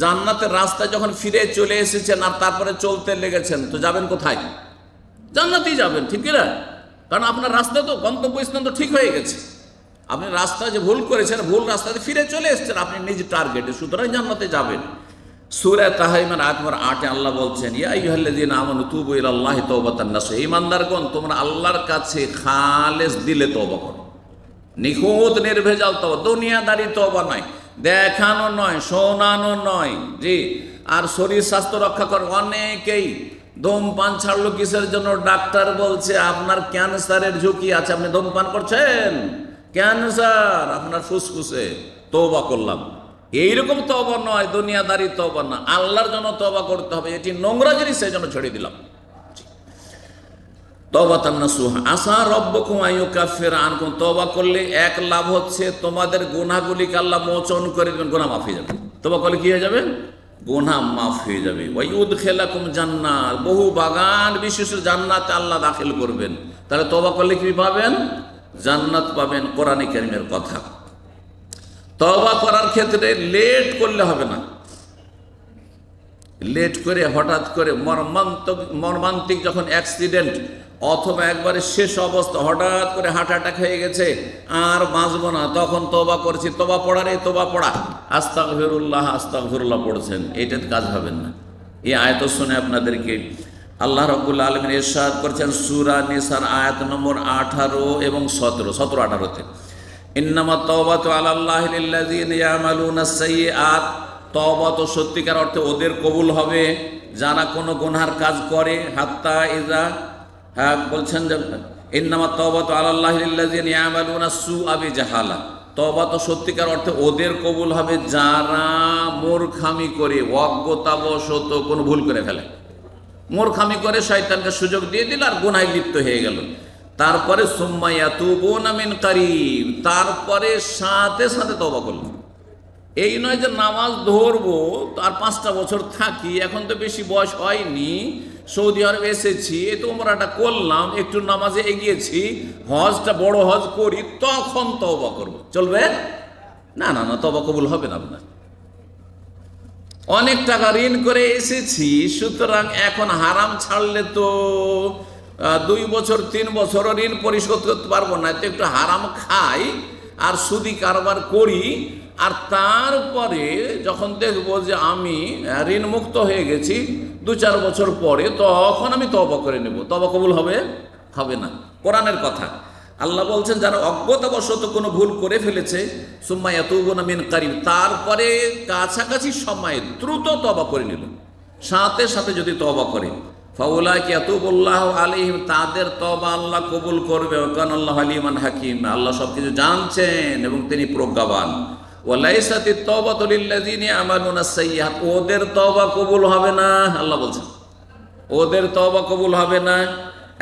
জান্নাতের রাস্তায় যখন ফিরে চলে এসেছেন আর তারপরে চলতে লেগেছেন, তো যাবেন কোথায়? জান্নাতেই যাবেন, ঠিক না? কারণ আপনার রাস্তা তো, গন্তব্যস্থান তো ঠিক হয়ে গেছে। আপনি রাস্তা যে ভুল করেছেন, ভুল রাস্তাতে ফিরে চলে এসেছেন আপনি নিজ টার্গেটে, সুতরাং জান্নাতে যাবেন। সূরা তাহরিমের আয়াত নম্বর 8-এ আল্লাহ বলছেন, ইয়া আইয়ুহাল্লাযীনা আমানু তুবু ইলাল্লাহি তাওবাতান নাসুহা। ঈমানদারগণ, তোমরা আল্লাহর কাছে খালেস দিলে তওবা করো, নিখুঁত নির্ভেজাল তওবা, দুনিয়াদারি তওবা নয়, দেখানো নয়, শোনানো নয়। জি, আর শরীর স্বাস্থ্য রক্ষা করো। অনেকেই ধূমপান ছাড়লো কিসের জন্য? ডাক্তার বলছে আপনার ক্যান্সারের ঝুঁকি আছে, আপনি ধূমপান করছেন, ক্যান্সার আপনার ফুসফুসে, তওবা করলাম। এইরকম তওবা নয়, দুনিয়াদারি তওবা না, আল্লাহর জন্য তওবা করতে হবে। এটি নোংরা জিনিস, সেই জন্য ছেড়ে দিলাম। তাওবাতান নাসুহা আসা রব্বুকুম আইয়ুকাফিরা আনকুম। তওবা করলে এক লাভ হচ্ছে, তোমাদের গুনাহগুলিকে আল্লাহ মোচন করে দেবেন, গুনাহ মাফ হয়ে যাবে। তওবা করলে কি হয়ে যাবে? গুনাহ মাফ হয়ে যাবে। ওয়া ইউদখিলাকুম জান্নাত, বহু বাগান বিশিষ্ট জান্নাতে আল্লাহ দাখিল করবেন। তাহলে তওবা করলে কি পাবেন? জান্নাত পাবেন। কোরআনে কারীমের কথা। তওবা করার ক্ষেত্রে লেট করলে হবে না। লেট করে হঠাৎ করে মর্মান্তিক যখন অ্যাক্সিডেন্ট অথবা একবারে শেষ অবস্থা, হঠাৎ করে হার্ট অ্যাটাক হয়ে গেছে, আর বাঁচবো না, তখন তওবা করছি, তওবা পড়ার এই তওবা পড়া, আস্তাগফিরুল্লাহ আস্তাগফিরুল্লাহ পড়ছেন, এইটাতে কাজ হবে না। এই আয়াত শুনে আপনাদেরকে আল্লাহ রাব্বুল আলামিন ইরশাদ করেছেন সূরা নিসার আয়াত নম্বর 18 এবং 17-18-তে, ইন্নামাত তাওবাতু আলাল্লাহি লিল্লাযিনা ইয়ামালুনাস সাইয়্যাত। তওবা তো সত্যিকার অর্থে ওদের কবুল হবে যারা কোনো গুনার কাজ করে। হাত্তা ইজা, হ্যাঁ বলছেন যে ইন্নামাত তাওবাতু আলাল্লাহি লিল্লাযিনা ইয়ামালুনাস সুআ বিজাহালা। তওবা তো সত্যিকার অর্থে ওদের কবুল হবে যারা মূর্খামি করে, অজ্ঞতাবশত কোনো ভুল করে ফেলে, মূর্খামি করে শয়তানকে সুযোগ দিয়ে দিল আর গুনাহে লিপ্ত হয়ে গেল। তারপরে সুম্মা ইয়াতুবুনা মিন কারীব, তারপরে সাথে সাথে তওবা করল। এই নয় যে নামাজ ধরবো আর 5টা বছর থাকি, এখন তো বেশি বয়স হয়নি, সৌদি আরবে এসেছি, তো উমরাটা করলাম, একটু নামাজে এগিয়েছি, হজটা বড় হজ করি, তখন তওবা করব, চলবে না? না না, তওবা কবুল হবে না আপনার। অনেক টাকা ঋণ করে এসেছি, সুতরাং এখন হারাম ছাড়লে তো 2 বছর 3 বছর ঋণ পরিশোধ করতে পারবো না, তো একটু হারাম খাই আর সুদি কারবার করি, আর তারপরে যখন দেখব যে আমি ঋণ মুক্ত হয়ে গেছি 2-4 বছর পরে, তখন আমি তওবা করে নেব। তওবা কবুল হবে? হবে না। কোরআনের কথা আল্লাহ বলছেন, যারা অজ্ঞতাবশত কোনো ভুল করে ফেলেছে, সুম্মা ইয়াতুবুনা মিন কারিব, তারপরে কাছাকাছি সময়ে দ্রুত তওবা করে নিল, সাথে সাথে যদি তওবা করে, ফাউলাইকা ইয়াতুবুল্লাহু আলাইহিম, তাদের তওবা আল্লাহ কবুল করবে। কানাল্লাহু আলিমান হাকিম, আল্লাহ সবকিছু জানছেন এবং তিনি প্রজ্ঞাবান। ওয়ালাইসাতিত তাওবাতু লিল্লাযিনা ইয়ামালুনাস সাইয়্যাত, ওদের তওবা কবুল হবে না। আল্লাহ বলছেন ওদের তওবা কবুল হবে না।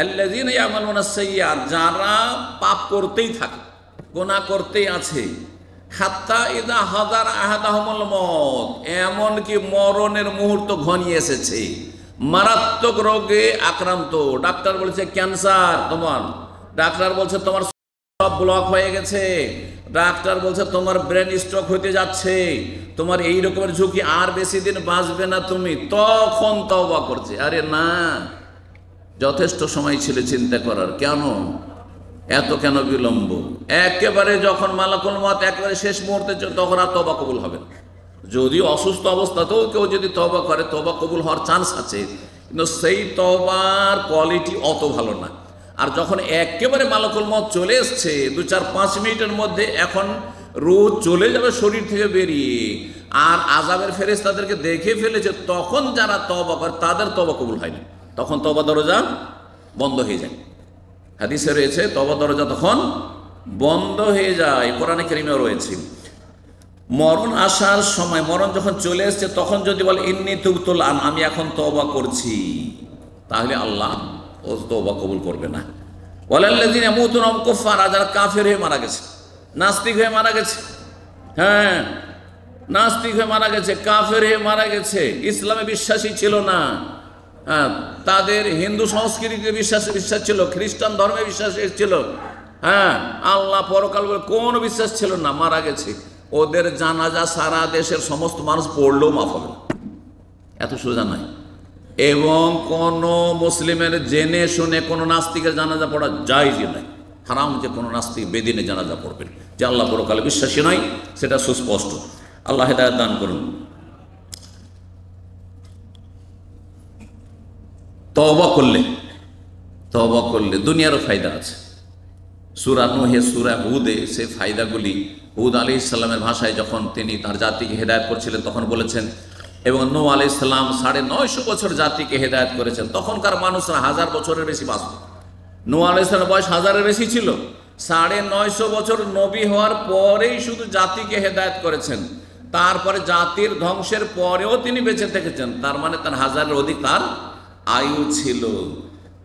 আল্লাযিনা ইয়ামালুনাস সাইয়্যাত, যারা পাপ করতেই থাকে, গুনাহ করতেই আছে, হাত্তা ইযা হাদার আহাদাহুমুল মউত, এমনকি মরণের মুহূর্ত ঘনিয়ে এসেছে, মারাত্মক রোগে আক্রান্ত, ডাক্তার বলছে ক্যান্সার তোমার, ডাক্তার বলছে তোমার সব ব্লক হয়ে গেছে, ডাক্তার বলছে তোমার ব্রেন স্ট্রোক হতে যাচ্ছে, তোমার এই রকমের ঝুঁকি, আর বেশি দিন বাঁচবে না তুমি, তখন তওবা করছে। আরে না, যথেষ্ট সময় ছিল চিন্তা করার, কেন এত কেন বিলম্ব? একেবারে যখন মালাকুল মউত একেবারে শেষ মুহূর্তে, তখন আর তওবা কবুল হবে না। যদি অসুস্থ অবস্থাতেও কেউ যদি তওবা করে, তওবা কবুল হওয়ার চান্স আছে, কিন্তু সেই তওবার কোয়ালিটি অত ভালো না। আর যখন একেবারে মালাকুল মউত চলে এসছে, 2-4-5 মিনিটের মধ্যে এখন রূহ চলে যাবে শরীর থেকে বেরিয়ে, আর আযাবের ফেরেশতাদেরকে দেখে ফেলেছে, তখন যারা তওবা করে তাদের তওবা কবুল হয় না, তখন তওবা দরজা বন্ধ হয়ে যায়। হাদিসে রয়েছে তওবা দরজা তখন বন্ধ হয়ে যায়, কোরআনে কারীমেও রয়েছে। মরণ আসার সময়, মরণ যখন চলে এসছে, তখন যদি বলে ইন্নী তুবতুল আন, আমি এখন তওবা করছি, তাহলে আল্লাহ ও তওবা কবুল করবে না। ওয়ালাল্লাযিনা ইয়ামুতুনা ওয়া হুম কুফার, যারা কাফের হয়ে মারা গেছে, নাস্তিক হয়ে মারা গেছে, হ্যাঁ নাস্তিক হয়ে মারা গেছে, কাফের হয়ে মারা গেছে, ইসলামে বিশ্বাসী ছিল না, হ্যাঁ তাদের হিন্দু সংস্কৃতিতে বিশ্বাস ছিল, খ্রিস্টান ধর্মে বিশ্বাস ছিল, হ্যাঁ আল্লাহ পরকাল বলে কোনো বিশ্বাস ছিল না, মারা গেছে, ওদের জানাজা সারা দেশের সমস্ত মানুষ পড়লেও মাফ হবে না, এত সোজা নয়। এবং কোন মুসলিমের জেনে শুনে কোনো নাস্তিকের জানাজা পড়া জায়েজই নয়, হারাম যে কোনো নাস্তিক বেদিনে জানাজা পড়বেন, যে আল্লাহ পরকালে বিশ্বাসী নয়, সেটা সুস্পষ্ট। আল্লাহ হেদায়েত দান করুন। তওবা করলে দুনিয়ারও ফায়দা আছে। সূরা নূহে, সূরা হুদে সে ফায়দাগুলি, হুদ আলাইহিস সালামের ভাষায় যখন তিনি তার জাতিকে হেদায়েত করছিলেন তখন বলেছেন, এবং নূহ আলাইহিস সালাম 950 বছর জাতিকে হেদায়েত করেছেন, তখনকার মানুষরা 1000 বছরের বেশি বাঁচত। নূহ আলাইহিস সালামের বয়স 1000-এর বেশি ছিল, 950 বছর নবী হওয়ার পরেই শুধু জাতিকে হেদায়েত করেছেন, তারপরে জাতির ধ্বংসের পরেও তিনি বেঁচে থেকেছেন, তার মানে তার 1000-এর অধিক তার আয়ু ছিল।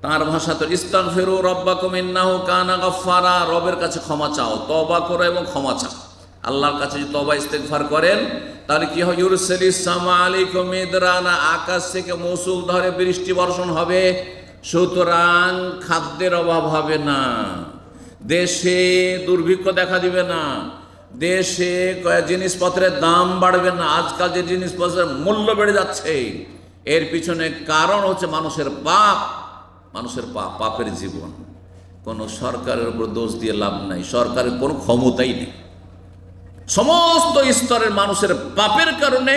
তার ভাষা তো ইস্তাগফিরু রাব্বাকুম ইন্নাহু কানা গাফফারা, রবের কাছে ক্ষমা চাও, তওবা করো এবং ক্ষমা চাও। আল্লাহর কাছে যদি তওবা ইস্তেগফার করেন, তাহলে কি হয়? ইউরসিলিস সামা আলাইকুম মিদরানা, আকাশ থেকে মৌসুল ধরে বৃষ্টি বর্ষণ হবে, সুতরাং খাদ্যের অভাব হবে না, দেশে দুর্ভিক্ষ দেখা দিবে না, দেশে জিনিসপত্রের দাম বাড়বে না। আজকাল যে জিনিসপত্রের মূল্য বেড়ে যাচ্ছে, এর পিছনে কারণ হচ্ছে মানুষের পাপ, পাপের জীবন। কোনো সরকারের উপর দোষ দিয়ে লাভ নাই, সরকারের কোনো ক্ষমতাই নেই, সমস্ত স্তরের মানুষের পাপের কারণে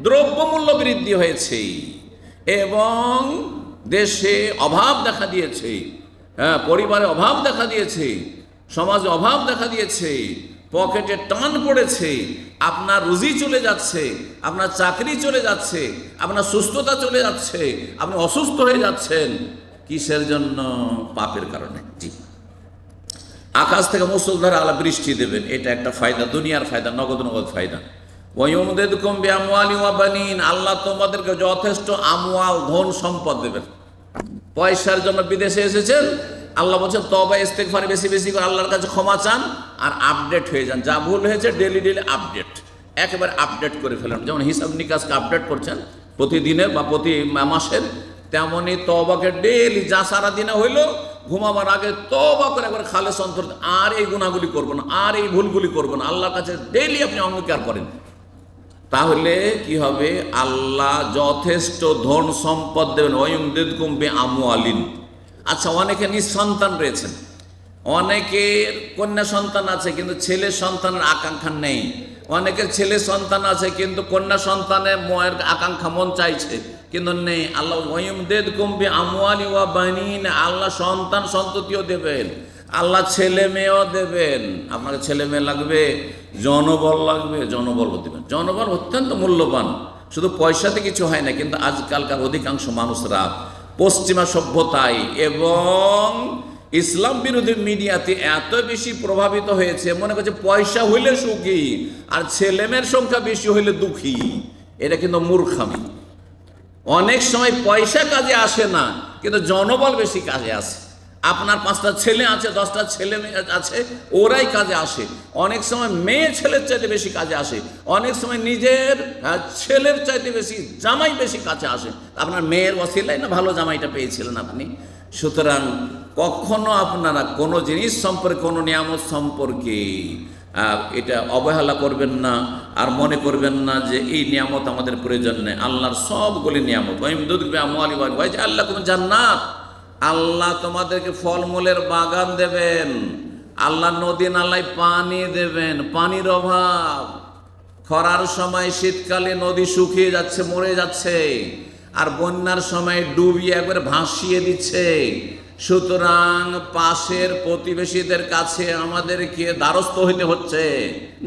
দ্রব্যমূল্য বৃদ্ধি হয়েছে এবং দেশে অভাব দেখা দিয়েছে, হ্যাঁ পরিবারে অভাব দেখা দিয়েছে, সমাজে অভাব দেখা দিয়েছে, পকেটে টান পড়েছে, আপনার রুজি চলে যাচ্ছে, আপনার চাকরি চলে যাচ্ছে, আপনার সুস্থতা চলে যাচ্ছে, আপনি অসুস্থ হয়ে যাচ্ছেন। কিসের জন্য? পাপের কারণে। জি, আকাশ থেকে মুষলধারে আল্লাহ বৃষ্টি দেবেন, এটা একটা ফায়দা, দুনিয়ার ফায়দা, নগদ ফায়দা। ওয়ায়ুমদিদকুম বিআমওয়ালিন ওয়া বানিন, আল্লাহ তোমাদেরকে যথেষ্ট আমওয়াল, ধন সম্পদ দেবেন। পয়সার জন্য বিদেশে এসেছেন, আল্লাহ বলছেন তওবা ইস্তেগফার বেশি বেশি করে আল্লাহর কাছে ক্ষমা চান, আর আপডেট হয়ে যান, যা ভুল হয়েছে ডেলি আপডেট, একেবারে আপডেট করে ফেলেন। যেমন হিসাব নিকাশকে আপডেট করছেন প্রতিদিনের বা প্রতি মাসের, তেমনই তওবাকে ডেলি, যা সারা দিনে হইলো ঘুমাবার আগে তওবা করে একবার খালেস অন্তর, আর এই গুনাহগুলি করবো না, আর এই ভুলগুলি করবো না, আল্লাহর কাছে ডেলি আপনি অঙ্গীকার করেন। তাহলে কি হবে? আল্লাহ যথেষ্ট ধন সম্পদ দেবেন। ওয়ায়ুমদিদকুম বিআমওয়ালিন। আচ্ছা, অনেকে নিঃসন্তান রয়েছেন, অনেকের কন্যা সন্তান আছে কিন্তু ছেলে সন্তানের আকাঙ্ক্ষা নেই, অনেকের ছেলে সন্তান আছে কিন্তু কন্যা সন্তানের ময়ের আকাঙ্ক্ষা মন চাইছে কিন্তু নেই। আল্লাহ ওয়ায়ুমদিদকুম বিআমওয়ালি ওয়া বানিন, আল্লাহ সন্তান সন্ততিও দেবেন, আল্লাহ ছেলে মেয়েও দেবেন। আপনাকে ছেলে মেয়ে লাগবে, জনবল লাগবে, জনবলও দেবেন। জনবল অত্যন্ত মূল্যবান, শুধু পয়সাতে কিছু হয় না। কিন্তু আজকালকার অধিকাংশ মানুষরা পশ্চিমা সভ্যতায় এবং ইসলাম বিরোধী মিডিয়াতে এত বেশি প্রভাবিত হয়েছে, মনে করছে পয়সা হইলে সুখী আর ছেলেমেয়ের সংখ্যা বেশি হইলে দুঃখী। এটা কিন্তু মূর্খামি। অনেক সময় পয়সা কাজে আসে না, কিন্তু জনবল বেশি কাজে আসে। আপনার 5টা ছেলে আছে, 10টা ছেলে মেয়ে আছে, ওরাই কাজে আসে। অনেক সময় মেয়ে ছেলের চাইতে বেশি কাজে আসে, অনেক সময় নিজের ছেলের চাইতে বেশি জামাই বেশি কাছে আসে। আপনার মেয়ের ওসিলায় না ভালো জামাইটা পেয়েছিলেন আপনি। সুতরাং কখনো আপনারা কোনো জিনিস সম্পর্কে, কোনো নিয়ামত সম্পর্কে এটা অবহেলা করবেন না, আর মনে করবেন না যে এই নিয়ামত আমাদের প্রয়োজন নেই। আল্লাহর সবগুলি নিয়ামত। আল্লাহ কোন জান্নাত, আল্লাহ তোমাদেরকে ফলমূলের বাগান দেবেন, আল্লাহ নদী নালায় পানি দেবেন। পানির অভাব, খরার সময় শীতকালে নদী শুকিয়ে যাচ্ছে, মরে যাচ্ছে, আর বন্যার সময় ডুবিয়ে একবারে ভাসিয়ে দিচ্ছে। সুতরাং পাশের প্রতিবেশীদের কাছে আমাদেরকে দ্বারস্থ হইতে হচ্ছে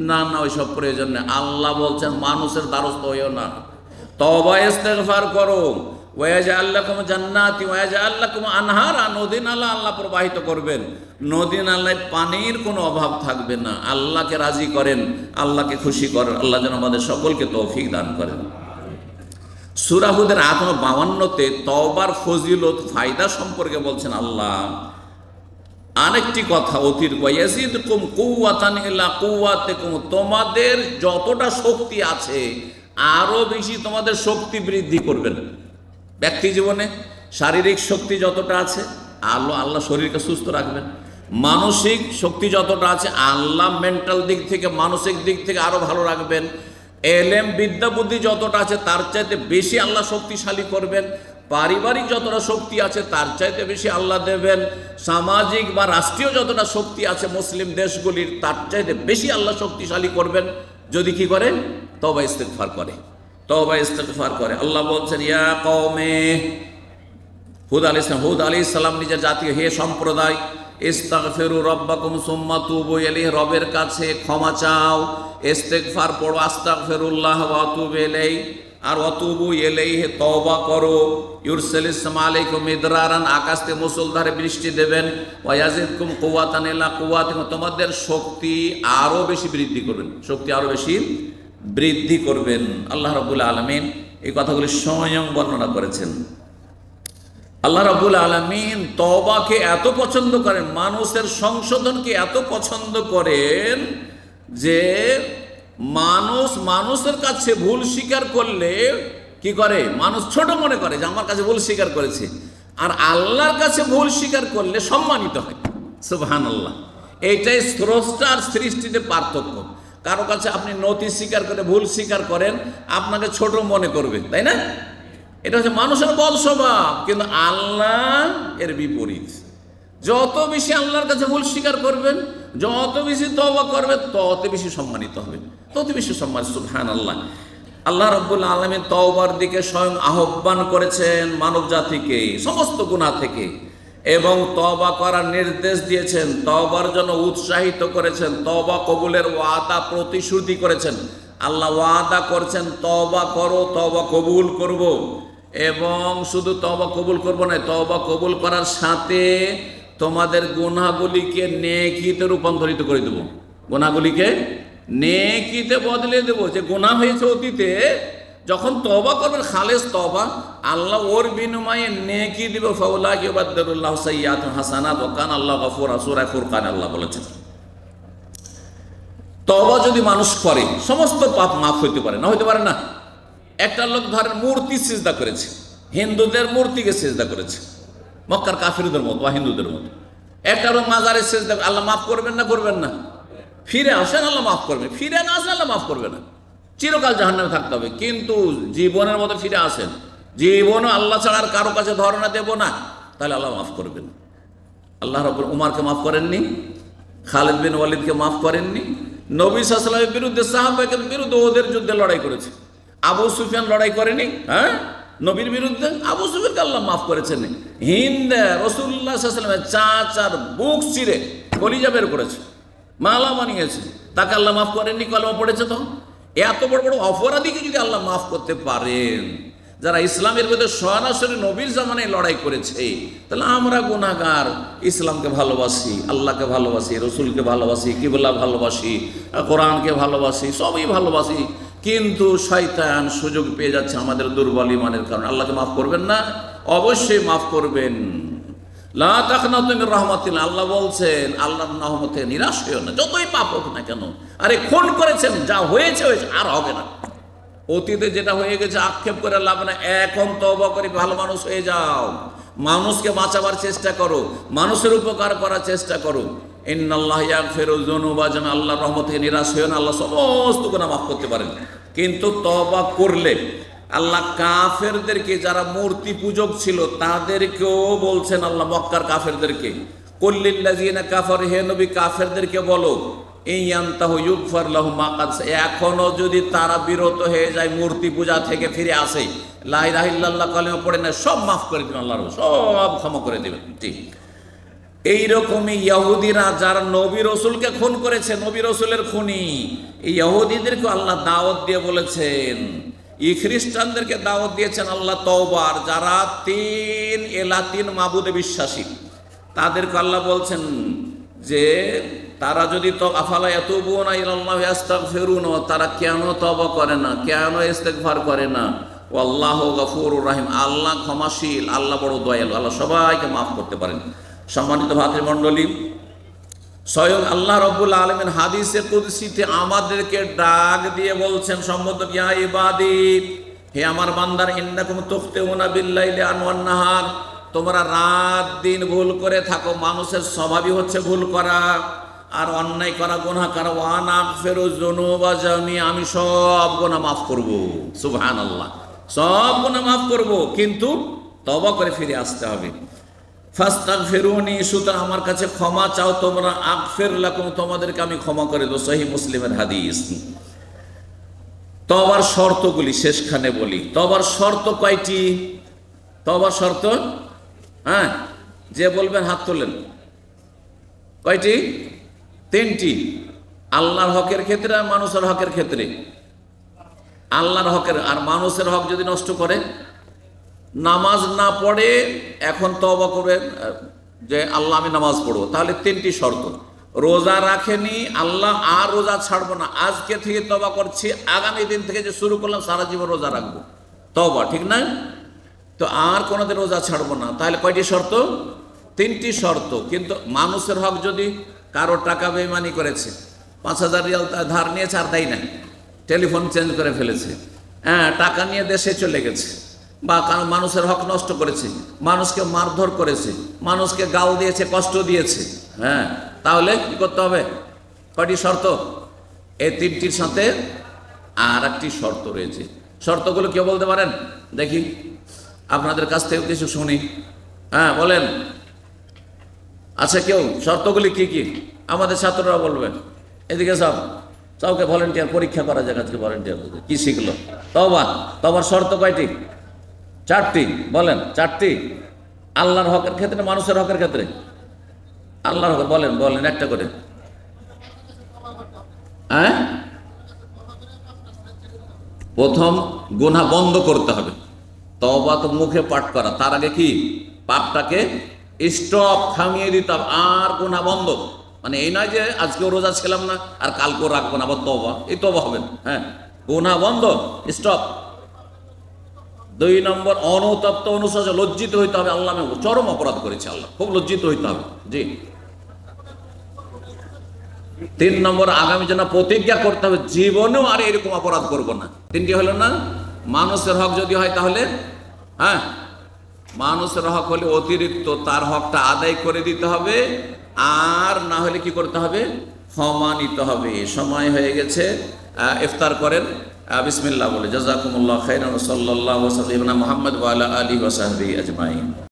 না, না ওইসব প্রয়োজন নেই। আল্লাহ বলছেন মানুষের দ্বারস্থ হইও না, তওবা ইস্তেগফার করো। ওয়াজআল লাকুম জান্নাতি ওয়াজআল লাকুম আনহারা, নদী নালা আল্লাহ প্রবাহিত করবেন, নদী নালায় পানির কোনো অভাব থাকবে না। আল্লাহকে রাজি করেন, আল্লাহকে খুশি করেন। আল্লাহ যেন আমাদের সকলকে তৌফিক দান করেন। সূরা হুদের 52-তে তওবার ফজিলত ফায়দা সম্পর্কে বলছেন আল্লাহ আরেকটি কথা অতিরিক্ত, ইয়াজিদকুম কুওয়াতান ইলা কুওয়াতিকুম, তোমাদের যতটা শক্তি আছে আরো বেশি তোমাদের শক্তি বৃদ্ধি করবেন। ব্যক্তি জীবনে শারীরিক শক্তি যতটা আছে আল্লাহ শরীরকে সুস্থ রাখবেন। মানসিক শক্তি যতটা আছে আল্লাহ মেন্টাল দিক থেকে, মানসিক দিক থেকে আরো ভালো রাখবেন। এলেম বিদ্যা বুদ্ধি যতটা আছে তার চাইতে বেশি আল্লাহ শক্তিশালী করবেন। পারিবারিক যতটা শক্তি আছে তার চাইতে বেশি আল্লাহ দেবেন। সামাজিক বা রাষ্ট্রীয় যতটা শক্তি আছে মুসলিম দেশগুলির তার চাইতে বেশি আল্লাহ শক্তিশালী করবেন যদি কি করে? তওবা ইস্তেগফার করে, তওবা ইস্তেগফার করে। আল্লাহ বলছেন ইয়া কওমে, হুদ আলাইহিস সালাম নিজের জাতীয়, হে সম্প্রদায়, ইস্তাগফিরু রাব্বাকুম সুম্মা তুবু ইলাইহি, রবের কাছে ক্ষমা চাও, ইস্তেগফার পড়ো, আস্তাগফিরুল্লাহ ওয়া আতুবু ইলাইহি, আর অতুবু ইলাইহি তওবা করো। ইউরসিলিস সামা আলাইকুম মিদরারান, আকাশ থেকে মুষলধারে বৃষ্টি দেবেন। ওয়া ইয়াজিদকুম কুওয়াতান ইলা কুওয়াতিকুম, তোমাদের শক্তি আরো বেশি বৃদ্ধি করবেন, শক্তি আরো বেশি বৃদ্ধি করবেন। আল্লাহ রাব্বুল আলামিন এই কথাগুলি স্বয়ং বর্ণনা করেছেন। আল্লাহ রাব্বুল আলামিন তওবাকে এত পছন্দ করেন, মানুষের সংশোধনকে এত পছন্দ করেন যে মানুষের কাছে ভুল স্বীকার করলে কি করে? মানুষ ছোট মনে করে যে আমার কাছে ভুল স্বীকার করেছে, আর আল্লাহর কাছে ভুল স্বীকার করলে সম্মানিত হয়। সুবহানাল্লাহ। এইটাই স্রষ্টা আর সৃষ্টিতে পার্থক্য। কারো কাছে আপনি নতি স্বীকার করে, ভুল স্বীকার করেন, আপনাকে ছোট মনে করবে, তাই না? এটা হচ্ছে মানুষের বদ স্বভাব। কিন্তু আল্লাহ এর বিপরীত। যত বেশি আল্লাহর কাছে ভুল স্বীকার করবেন, যত বেশি তওবা করবেন, তত বেশি সম্মানিত হবেন, তত বেশি সম্মান। সুবহানাল্লাহ। আল্লাহ রাব্বুল আলামিন তওবার দিকে স্বয়ং আহ্বান করেছেন মানব জাতিকে সমস্ত গুনাহ থেকে, এবং তওবা করার নির্দেশ দিয়েছেন, তওবার জন্য উৎসাহিত করেছেন, তওবা কবুলের ওয়াদা প্রতিশ্রুতি করেছেন। আল্লাহ ওয়াদা করছেন তওবা করো, তওবা কবুল করব। এবং শুধু তওবা কবুল করব না, তওবা কবুল করার সাথে তোমাদের গুনাহগুলিকে নেকিতে রূপান্তরিত করে দেব, গুনাহগুলিকে নেকিতে বদলে দেব। যে গুনাহ হয়েছে অতীতে, যখন তওবা করবেন খালেস তওবা, আল্লাহ ওর বিনিময়ে নেকি দিবে। ফাউলাইকা ইউবাদদিলুল্লাহু সাইয়্যাতিহিম হাসানাত ওয়া কানা আল্লাহু গফুরা, সূরা ফুরকান আল্লাহ বলেছেন। তওবা যদি মানুষ করে সমস্ত পাপ মাফ হইতে পারে না, হইতে পারে না? একটা লোক ধরেন মূর্তি সিজদা করেছে, হিন্দুদের মূর্তিকে সিজদা করেছে, মক্কার কাফিরদের মতো বা হিন্দুদের মতো। একটা লোক মাজারে সিজদা, আল্লাহ মাফ করবেন না? করবেন না? ফিরে আসেন, আল্লাহ মাফ করবেন। ফিরে না আসেন, আল্লাহ মাফ করবে না, চিরকাল জাহান্নামে থাকতে হবে। কিন্তু জীবনের মতো ফিরে আসেন, জীবনও আল্লাহ ছাড়া আর কারো কাছে ধারণা দেব না, তাহলে আল্লাহ মাফ করবেন। আল্লাহ রাব্বুল উমারকে মাফ করেননি, খালিদ বিন ওয়ালিদকে মাফ করেননি, নবী সাল্লাল্লাহু আলাইহি ওয়াসাল্লামের বিরুদ্ধে সাহাবাদের বিরুদ্ধে ওদের যুদ্ধে লড়াই করেছে। আবু সুফিয়ান লড়াই করেনি, হ্যাঁ, নবীর বিরুদ্ধে? আবু সুফিয়ানকে আল্লাহ মাফ করেছেন। হিন্দ রাসূলুল্লাহ সাল্লাল্লাহু আলাইহি ওয়াসাল্লামের চাচার বুক চিরে কলিজা বের করেছে, মালা বানিয়েছে, তাকে আল্লাহ মাফ করেননি? কলমা পড়েছে তো। এত বড় বড় অপরাধীকে যদি আল্লাহ মাফ করতে পারেন, যারা ইসলামের মধ্যে সরাসরি নবীর জামানায় লড়াই করেছে, তাহলে আমরা গুনাহগার ইসলামকে ভালোবাসি, আল্লাহকে ভালোবাসি, রসুলকে ভালোবাসি, কিবলা ভালোবাসি, কোরআনকে ভালোবাসি, সবই ভালোবাসি, কিন্তু শয়তান সুযোগ পেয়ে যাচ্ছে আমাদের দুর্বল ইমানের কারণে। আল্লাহকে মাফ করবেন না? অবশ্যই মাফ করবেন। লা তাকনাতু মির রাহমাতিল্লাহ, আল্লাহ বলছেন আল্লাহর রহমতে নিরাশ হইও না, যতই পাপ হোক না কেন। আরে খুন করেছেন, যা হয়েছে হয়েছে, আর হবে না। অতীতে যেটা হয়ে গেছে আক্ষেপ করে লাভ না, এখন তওবা করে ভালো মানুষ হয়ে যাও, মানুষকে বাঁচাবার চেষ্টা করো, মানুষের উপকার করার চেষ্টা করো। ইন্নাল্লাহ ইয়াগফিরুয যুনুবা জামিআ, আল্লাহর রহমত থেকে নিরাশ হইও না, আল্লাহ সমস্ত গুনাহ মাফ করতে পারেন। কিন্তু তওবা করলে আল্লাহ কাফেরদেরকে, যারা মূর্তি পূজক ছিল তাদেরকেও বলছেন আল্লাহ, মক্কার কাফেরদেরকে, কুল্লিল্লাযিনা কাফারু, হে নবী কাফেরদেরকে বলো, ইয়ান্তাহু ইউগফার লাহুম মা কাদ, এখনো যদি তারা বিরত হয়ে যায় মূর্তি পূজা থেকে, ফিরে আসে, লা ইলাহা ইল্লাল্লাহ কালিমা পড়ে না, সব মাফ করে দিবেন আল্লাহ, সব ক্ষমা করে দিবেন। ঠিক এইরকমই ইহুদিরা যারা নবী রসুলকে খুন করেছে, নবী রসুলের খুনি, এই ইহুদিদেরকে আল্লাহ দাওয়াত দিয়ে বলেছেন, এই খ্রিস্টানদেরকে দাওয়াত দিয়েছেন আল্লাহ তওবার, যারা তিন মাবুদে বিশ্বাসী, তাদেরকে আল্লাহ বলছেন যে তারা যদি আফালা ইয়াতুবুনা ইলাল্লাহি ওয়াস্তাগফিরুনা, তারা কেন তওবা করে না, কেন ইস্তেগফার করে না? আল্লাহু গফুরুর রহিম, আল্লাহ ক্ষমাশীল, আল্লাহ বড় দয়ালু, আল্লাহ সবাইকে মাফ করতে পারেন। সম্মানিত ভাতৃমণ্ডলী, স্বয়ং আল্লাহ রাব্বুল আলামিন হাদিসে কুদসিতে আমাদেরকে ডাক দিয়ে বলছেন, সম্বোধন, ইয়া ইবাদি, হে আমার বান্দার, ইন্নাকুম তুখতিউনা বিল্লাইলি আনওয়ান নাহার, তোমরা রাত দিন ভুল করে থাকো, মানুষের স্বভাবই হচ্ছে ভুল করা আর অন্যায় করা, গুনাহ করা। ওয়া আনা আগফিরুয যুনুবা জামিআ, আমি সব গুনাহ মাফ করব। সুবহানাল্লাহ, সব গুনাহ মাফ করব, কিন্তু তওবা করে ফিরে আসতে হবে। ফাস্তাগফিরুনি, সুতরাং আমার কাছে ক্ষমা চাও তোমরা, আগফির লাকুম, তোমাদেরকে আমি ক্ষমা করে দেব। সহিহ মুসলিমের হাদিস। তওবার শর্তগুলি শেষখানে বলি। তওবার শর্ত কয়টি? তওবার শর্ত, হ্যাঁ, যে বলবেন হাত তোলেন। কয়টি? 3টি। আল্লাহর হকের ক্ষেত্রে আর মানুষের হকের ক্ষেত্রে। আল্লাহর হকের আর মানুষের হক যদি নষ্ট করে, নামাজ না পড়ে, এখন তওবা করবেন যে আল্লাহ আমি নামাজ পড়বো, তাহলে 3টি শর্ত। রোজা রাখেনি, আল্লাহ আর রোজা ছাড়বো না, আজকে থেকে তওবা করছি, আগামী দিন থেকে যে শুরু করলাম সারা জীবন রোজা রাখবো, তওবা, ঠিক না? তো আর কোনোদিন রোজা ছাড়বো না, তাহলে কয়টি শর্ত? 3টি শর্ত। কিন্তু মানুষের হক যদি কারো টাকা বেইমানি করেছে, 5000 রিয়াল ধার নিয়েছে আর দেয় না, টেলিফোন চেঞ্জ করে ফেলেছে, হ্যাঁ, টাকা নিয়ে দেশে চলে গেছে, বা মানুষের হক নষ্ট করেছে, মানুষকে মারধর করেছে, মানুষকে গাল দিয়েছে, কষ্ট দিয়েছে, হ্যাঁ, তাহলে কি করতে হবে? কয়টি শর্ত? এই 3টির সাথে আর একটি শর্ত রয়েছে। শর্তগুলো কেউ বলতে পারেন? দেখি আপনাদের কাছ থেকে কিছু শুনি। হ্যাঁ, বলেন। আচ্ছা, কেউ শর্তগুলি কি কি? আমাদের ছাত্ররা বলবেন। এদিকে সব কাউকে ভলেন্টিয়ার পরীক্ষা করা যাক আজকে, ভলেন্টিয়ার কি শিখলো? তওবা, তওবার শর্ত কয়টি? 4টি। বলেন 4টি। আল্লাহর হকের ক্ষেত্রে, মানুষের হকের ক্ষেত্রে? আল্লাহর হক বলেন, বলেন একটা করে। হ্যাঁ, প্রথম গুনাহ বন্ধ করতে হবে। তওবা তো মুখে পাঠ করা, তার আগে কি পাপটাকে স্টপ, থামিয়ে দিতে হবে, আর গুনাহ বন্ধ। মানে এই নয় যে আজকেও রোজা ছিলাম না আর কালকেও রাখবো না, আবার তওবা, এই তওবা হবে না। হ্যাঁ, গুনাহ বন্ধ, স্টপ। 2 নম্বর, অনুতপ্ত, অনুশোচনা, লজ্জিত হইতে হবে, আল্লাহ আমি চরম অপরাধ করেছি, আল্লাহ খুব লজ্জিত হইতে হবে। জি। 3 নম্বর, আগামী জন্য প্রতিজ্ঞা করতে হবে জীবনেও আর এরকম অপরাধ করব না। 3টি হলো না? মানুষের হক যদি হয় তাহলে, হ্যাঁ, মানুষের হক হলে অতিরিক্ত তার হকটা আদায় করে দিতে হবে, আর না হলে কি করতে হবে? ক্ষমা নিতে হবে। সময় হয়ে গেছে, ইফতার করেন। বিসমিল্লাহ বলে। জাযাকুমুল্লাহ খাইরান। সাল্লাল্লাহু আলাইহি ওয়া সাল্লাম মুহাম্মদ ওয়া আলা আলিহি ওয়া সাহবিহি আজমাইন।